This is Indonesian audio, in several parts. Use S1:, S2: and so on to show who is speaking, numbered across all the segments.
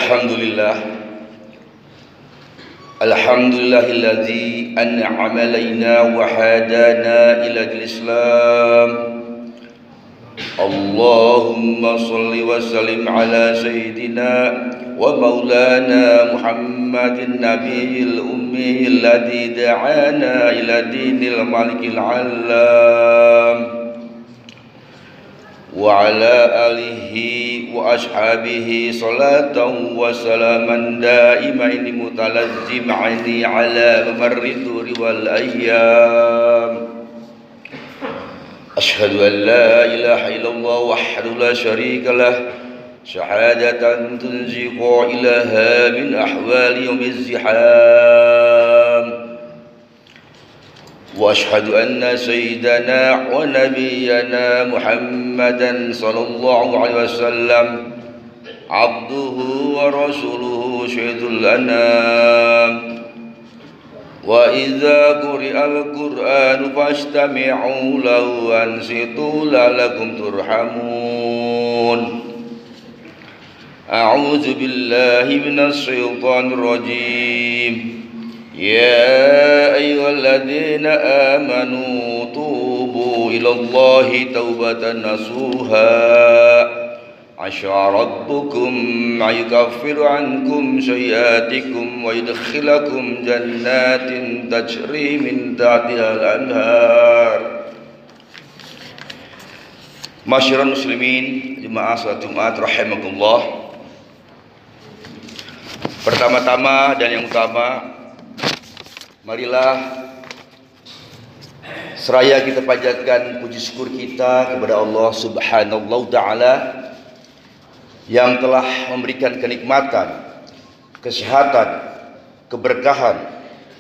S1: Alhamdulillah. Alhamdulillahilladzi an'ama alaina wa hadana ila al-Islam. Allahumma salli wa sallim ala sayyidina wa maulana Muhammadin nabiyil ummi alladzi da'ana ila dinil malikil alam. Wa ala alihi wa ashabihi salatan wa salaman daimaini mutalazzimaini ala mamarri duri wal ayyam. Ashhadu an la ilaha illallah wahdahu la syarika lah, syahadatan tunziqu ilaha min ahwali yaumiz ziham. Wa ashhadu anna sayyidana wa nabiyyana Muhammadan sallallahu alaihi wasallam abduhu wa rasuluhu syahidul anam. Wa idza quri'al qur'anu fastami'u lahu wansitu la'allakum turhamun. A'udzu billahi minasy syaithanir rajim. Ya ayyuhalladzina amanu tubu ilallahi taubatan nasuha asa rabbukum yukaffiru ankum sayyi'atikum wa yudkhilakum jannatin tajri min tahtiha al-anhar. Masyiral muslimin, jemaah salat Jumat rahimakumullah. Pertama-tama dan yang utama, marilah seraya kita panjatkan puji syukur kita kepada Allah Subhanahu wa taala yang telah memberikan kenikmatan, kesehatan, keberkahan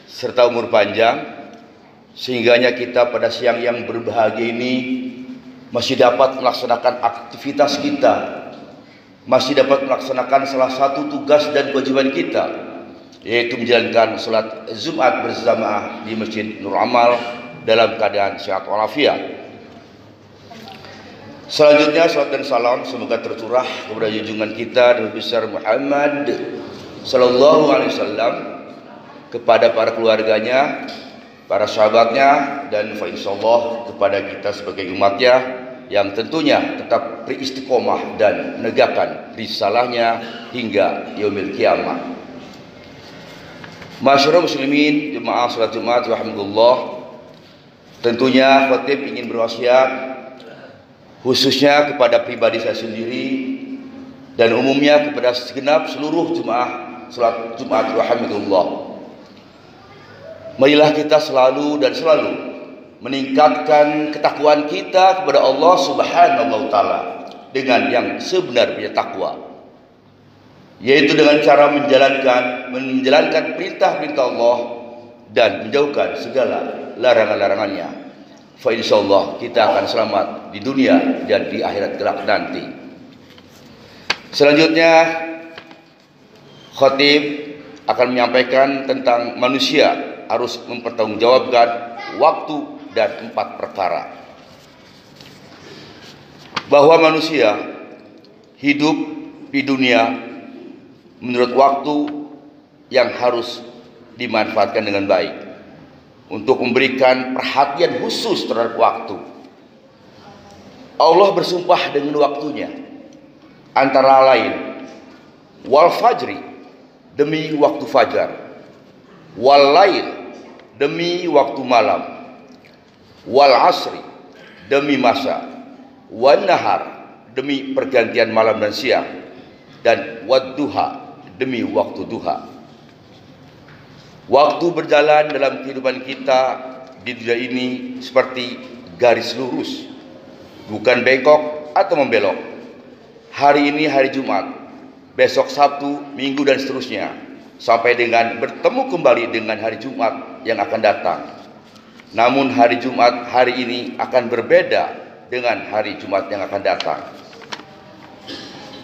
S1: serta umur panjang, sehingganya kita pada siang yang berbahagia ini masih dapat melaksanakan aktivitas kita, masih dapat melaksanakan salah satu tugas dan kewajiban kita, yaitu menjalankan salat Jumat berjamaah di Masjid Nur Amal dalam keadaan sehat walafiat. Selanjutnya salat dan salam semoga tercurah kepada junjungan kita Nabi besar Muhammad sallallahu alaihi wasallam, kepada para keluarganya, para sahabatnya, dan insyaallah kepada kita sebagai umatnya yang tentunya tetap beristiqomah dan menegakkan risalahnya hingga yaumil kiamah. Masyarakat muslimin, jemaah salat Jumat rahimakumullah, tentunya khatib ingin berwasiat khususnya kepada pribadi saya sendiri dan umumnya kepada segenap seluruh jemaah salat Jumat rahimakumullah. Marilah kita selalu meningkatkan ketakwaan kita kepada Allah Subhanahu wa taala dengan yang sebenar-benarnya takwa, yaitu dengan cara menjalankan perintah-perintah Allah dan menjauhkan segala larangan-larangannya. Fa insyaallah kita akan selamat di dunia dan di akhirat kelak nanti. Selanjutnya khatib akan menyampaikan tentang manusia harus mempertanggungjawabkan waktu dan 4 perkara. Bahwa manusia hidup di dunia menurut waktu yang harus dimanfaatkan dengan baik, untuk memberikan perhatian khusus terhadap waktu. Allah bersumpah dengan waktunya, antara lain wal fajri, demi waktu fajar, wal lail, demi waktu malam, wal asri, demi masa, wan nahar, demi pergantian malam dan siang, dan wad duha, demi waktu duha. Waktu berjalan dalam kehidupan kita di dunia ini seperti garis lurus, bukan bengkok atau membelok. Hari ini hari Jumat, besok Sabtu, Minggu dan seterusnya, sampai dengan bertemu kembali dengan hari Jumat yang akan datang. Namun hari Jumat hari ini akan berbeda dengan hari Jumat yang akan datang.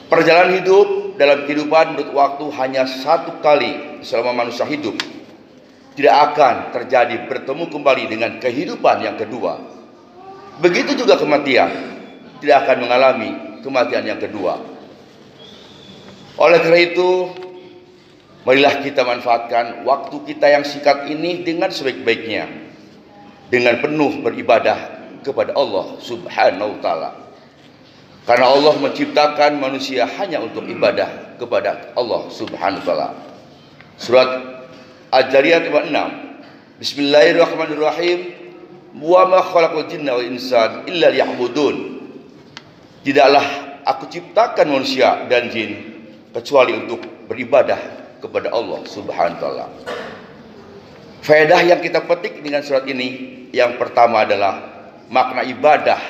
S1: Perjalanan hidup dalam kehidupan menurut waktu hanya satu kali selama manusia hidup. Tidak akan terjadi bertemu kembali dengan kehidupan yang kedua. Begitu juga kematian, tidak akan mengalami kematian yang kedua. Oleh karena itu, marilah kita manfaatkan waktu kita yang singkat ini dengan sebaik-baiknya, dengan penuh beribadah kepada Allah Subhanahu wa taala. Karena Allah menciptakan manusia hanya untuk ibadah kepada Allah Subhanahu wa taala. Surat Al-Jariyat ayat 6. Bismillahirrahmanirrahim. Wa ma khalaqul jinna wal insan illa liya'budun. Tidaklah aku ciptakan manusia dan jin kecuali untuk beribadah kepada Allah Subhanahu wa taala. Faedah yang kita petik dengan surat ini, yang pertama adalah makna ibadah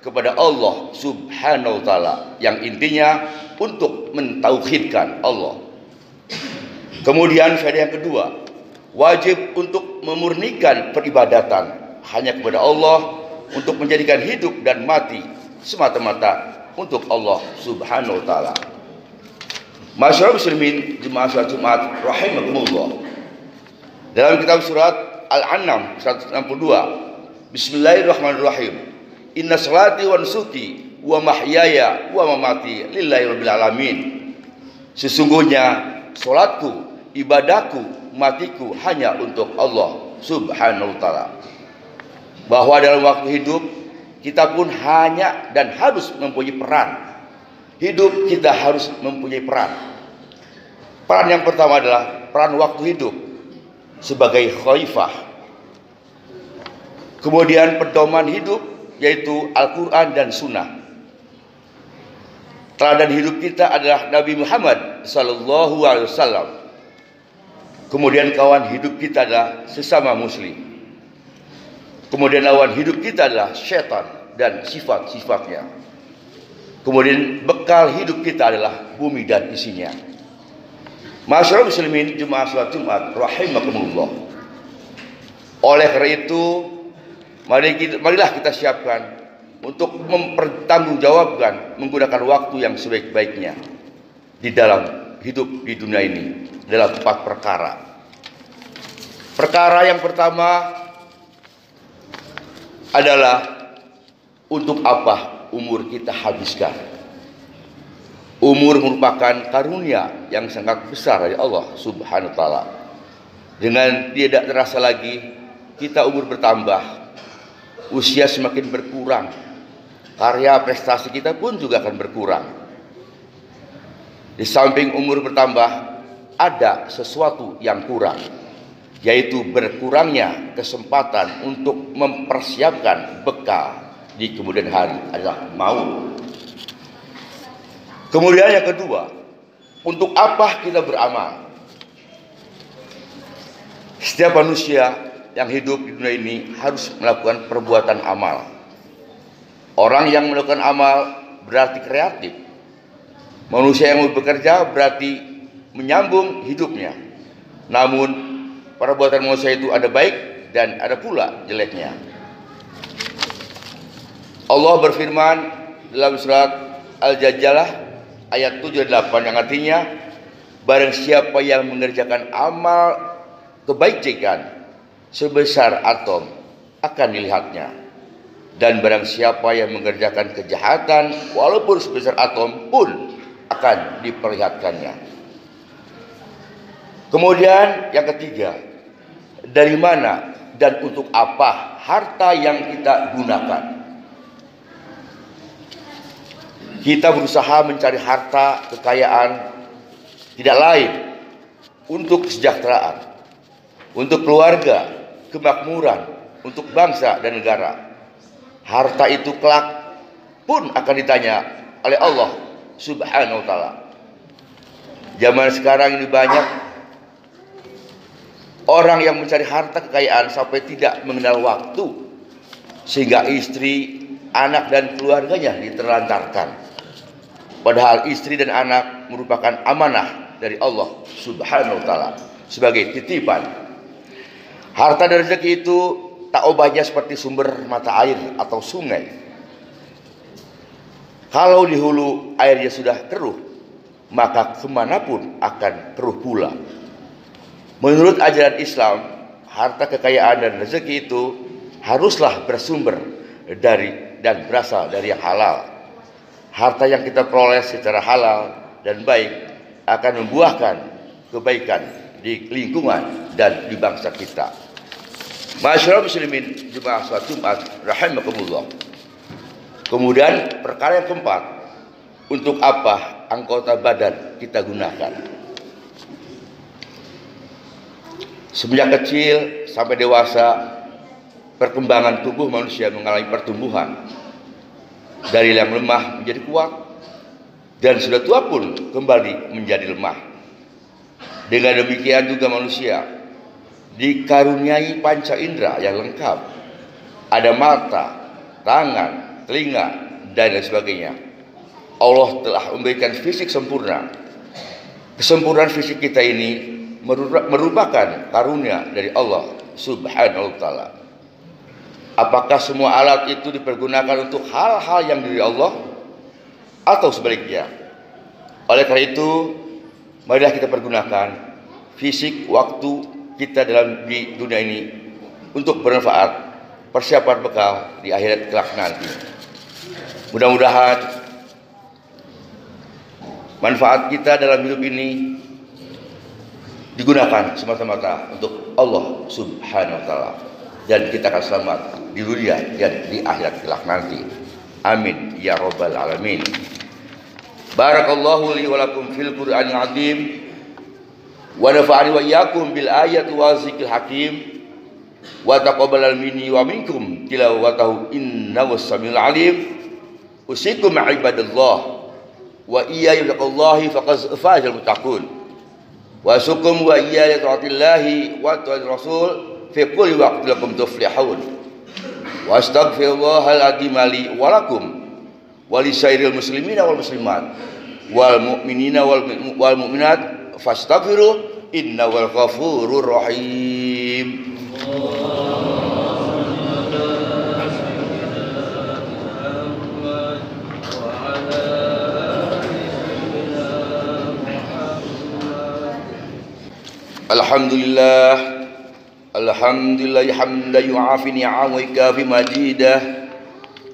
S1: kepada Allah Subhanahu wa taala, yang intinya untuk mentauhidkan Allah. Kemudian faedah yang kedua, wajib untuk memurnikan peribadatan hanya kepada Allah, untuk menjadikan hidup dan mati semata-mata untuk Allah Subhanahu wa taala. Masyarakat muslimin jemaah salat Jumat rahimakumullah. Dalam kitab surat Al-An'am 162, Bismillahirrahmanirrahim. Inna salati wa nusuki wa mahyaya wa mamati lillahi rabbil alamin. Sesungguhnya salatku, ibadahku, matiku hanya untuk Allah Subhanahu wa taala. Bahwa dalam waktu hidup kita pun hanya dan harus mempunyai peran. Hidup kita harus mempunyai peran. Peran yang pertama adalah peran waktu hidup sebagai khalifah. Kemudian pedoman hidup yaitu Al-Quran dan Sunnah. Teladan hidup kita adalah Nabi Muhammad Sallallahu Alaihi Wasallam. Kemudian kawan hidup kita adalah sesama muslim. Kemudian lawan hidup kita adalah syaitan dan sifat-sifatnya. Kemudian bekal hidup kita adalah bumi dan isinya. Masyarakat muslimin jemaah salat Jumat rahimakumullah. Oleh karena itu, marilah kita siapkan untuk mempertanggungjawabkan menggunakan waktu yang sebaik-baiknya di dalam hidup di dunia ini dalam 4 perkara. Perkara yang pertama adalah untuk apa umur kita habiskan. Umur merupakan karunia yang sangat besar dari Allah Subhanahu wa taala. Dengan tidak terasa lagi kita umur bertambah, usia semakin berkurang, karya prestasi kita pun juga akan berkurang. Di samping umur bertambah, ada sesuatu yang kurang, yaitu berkurangnya kesempatan untuk mempersiapkan bekal di kemudian hari adalah maut. Kemudian yang kedua, untuk apa kita beramal? Setiap manusia yang hidup di dunia ini harus melakukan perbuatan amal. Orang yang melakukan amal berarti kreatif. Manusia yang bekerja berarti menyambung hidupnya. Namun perbuatan manusia itu ada baik dan ada pula jeleknya. Allah berfirman dalam surat Al-Jajjalah ayat 7-8 yang artinya, barang siapa yang mengerjakan amal kebajikan sebesar atom akan dilihatnya, dan barang siapa yang mengerjakan kejahatan walaupun sebesar atom pun akan diperlihatkannya. Kemudian yang ketiga, dari mana dan untuk apa harta yang kita gunakan? Kita berusaha mencari harta, kekayaan, tidak lain untuk kesejahteraan, untuk keluarga, kemakmuran, untuk bangsa dan negara. Harta itu kelak pun akan ditanya oleh Allah Subhanahu wa taala. Zaman sekarang ini banyak orang yang mencari harta kekayaan sampai tidak mengenal waktu, sehingga istri, anak dan keluarganya diterlantarkan. Padahal istri dan anak merupakan amanah dari Allah Subhanahu wa taala sebagai titipan. Harta dan rezeki itu tak ubahnya seperti sumber mata air atau sungai. Kalau di hulu airnya sudah keruh, maka kemanapun akan keruh pula. Menurut ajaran Islam, harta kekayaan dan rezeki itu haruslah bersumber dari dan berasal dari yang halal. Harta yang kita peroleh secara halal dan baik akan membuahkan kebaikan di lingkungan dan di bangsa kita. Masyaallah muslimin jemaah salat Jumat rahimakumullah. Kemudian perkara yang keempat, untuk apa anggota badan kita gunakan? Semenjak kecil sampai dewasa, perkembangan tubuh manusia mengalami pertumbuhan dari yang lemah menjadi kuat, dan sudah tua pun kembali menjadi lemah. Dengan demikian juga manusia dikaruniai panca indera yang lengkap. Ada mata, tangan, telinga, dan lain sebagainya. Allah telah memberikan fisik sempurna. Kesempurnaan fisik kita ini merupakan karunia dari Allah Subhanahu wa ta'ala. Apakah semua alat itu dipergunakan untuk hal-hal yang dari Allah atau sebaliknya? Oleh karena itu, marilah kita pergunakan fisik waktu kita di dunia ini untuk bermanfaat, persiapan bekal di akhirat kelak nanti. Mudah-mudahan manfaat kita dalam hidup ini digunakan semata-mata untuk Allah Subhanahu wa ta'ala, dan kita akan selamat di dunia dan di akhirat kelak nanti. Amin ya rabbal alamin. Barakallahu li wa lakum fil Qur'anil azim wa nafa'ani wa iyyakum bil ayati wa zikril hakim wa taqabbal minni wa minkum tilawatahu innahu samiul alim. Usikum ibadallah wa iyya billahi faqad fazal muttaqun wa sukum wa iyya li taatillahi wa ta'atir rasul fi kulli waqtin lakum tuflihun. Wa astaghfirullahal azim li wa lakum wa li sairil muslimina wal muslimat wal mu'minina wal mu'minat fastaghfiru innahu ghafurur rahim. Alhamdulillah Alhamdulillah hamdan yu'afi ni'am wa yukafi majidah.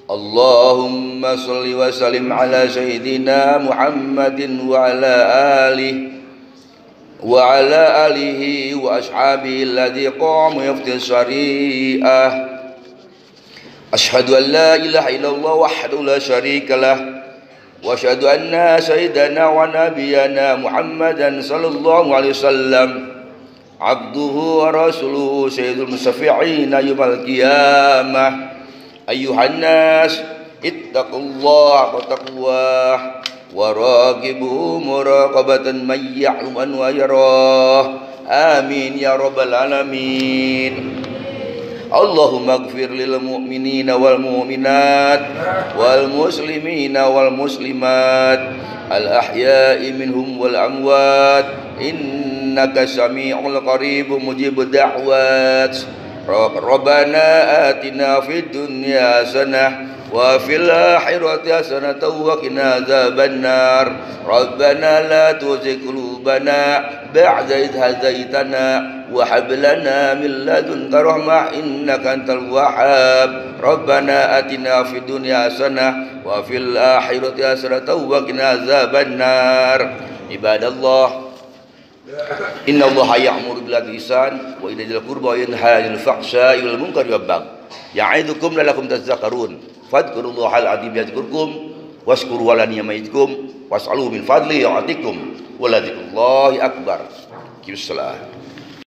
S1: Allahumma salli wa sallim ala sayyidina Muhammadin wa ala alihi wa ashabihi alladhi qamu yaftil syari'ah. Ashhadu an la ilaha illallah wahdahu la syarika lah wa asyhadu anna sayyidana wa nabiyyana Muhammadan sallallahu alaihi wasallam abduhu wa rasuluhu sayyidul musafi'ina yawmal qiyamah. Ayyuhan nas ittaqullaha wa taqwah wa raqibuhu muraqabatan man ya'lamu wa yarah. Amin ya rabbal alamin. Allahumma ighfir lil mu'minina wal mu'minat wal muslimina wal muslimat al ahya'i minhum wal amwat innaka sami'ul qaribun mujibud da'wat. Rabbana atina fid dunya hasanah wa fil akhirati hasanatan wa qina adzabannar. Rabbana la tuzigh qulubana ba'da idh hadaitana wa hab lana min ladunka rahmah innaka antal wahhab. Rabbana atina fid dunya hasanah wa fil akhirati hasanatan wa qina adzabannar. Ibadallah, inna Allaha ya'muru bil adli ihsan wa ita'i dzil qurba wa yanha 'anil fahsya'i wal munkari wal baghi ya'idukum la'allakum tadhakkarun. Fadhkurullahal 'azim yadhkurkum washkuru 'ala ni'matikum was'aluhu min fadlihi yu'tikum wa la dzikrullahi akbar. Qim shalah.